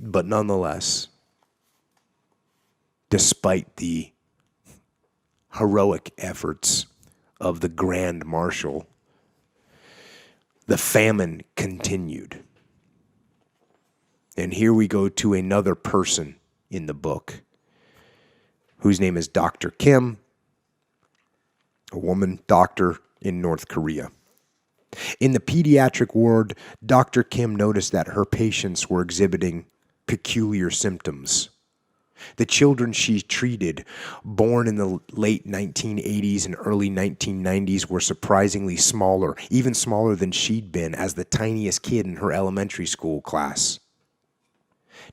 But nonetheless, despite the heroic efforts of the Grand Marshal, the famine continued. And here we go to another person in the book whose name is Dr. Kim, a woman doctor in North Korea. In the pediatric ward, Dr. Kim noticed that her patients were exhibiting peculiar symptoms. The children she treated, born in the late 1980s and early 1990s, were surprisingly smaller, even smaller than she'd been as the tiniest kid in her elementary school class.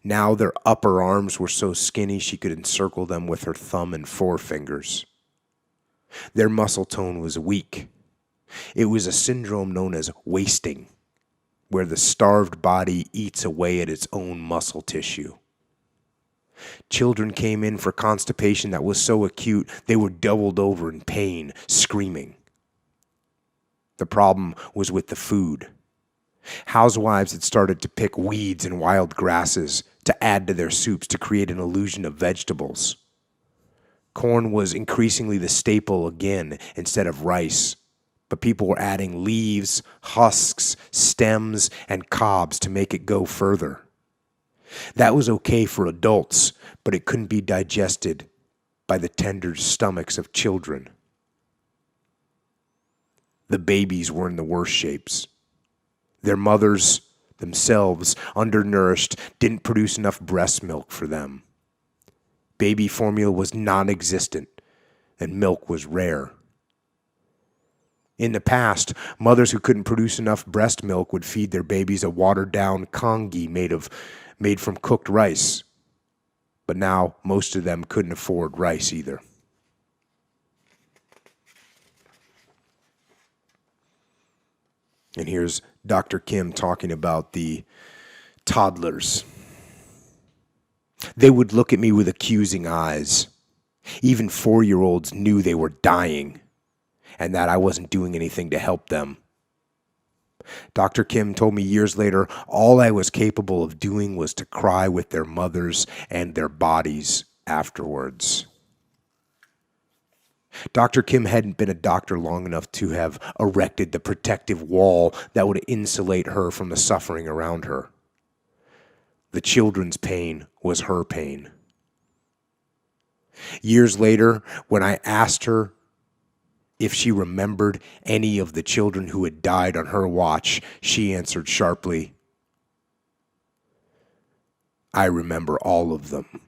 Now their upper arms were so skinny she could encircle them with her thumb and forefingers. Their muscle tone was weak. It was a syndrome known as wasting, where the starved body eats away at its own muscle tissue. Children came in for constipation that was so acute they were doubled over in pain, screaming. The problem was with the food. Housewives had started to pick weeds and wild grasses to add to their soups to create an illusion of vegetables. Corn was increasingly the staple again instead of rice, but people were adding leaves, husks, stems, and cobs to make it go further. That was okay for adults, but it couldn't be digested by the tender stomachs of children. The babies were in the worst shapes. Their mothers, themselves, undernourished, didn't produce enough breast milk for them. Baby formula was non-existent, and milk was rare. In the past, mothers who couldn't produce enough breast milk would feed their babies a watered-down congee made from cooked rice. But now, most of them couldn't afford rice either. And here's Dr. Kim talking about the toddlers. They would look at me with accusing eyes. Even 4-year-olds knew they were dying and that I wasn't doing anything to help them. Dr. Kim told me years later, all I was capable of doing was to cry with their mothers and their bodies afterwards. Dr. Kim hadn't been a doctor long enough to have erected the protective wall that would insulate her from the suffering around her. The children's pain was her pain. Years later, when I asked her if she remembered any of the children who had died on her watch, she answered sharply, "I remember all of them."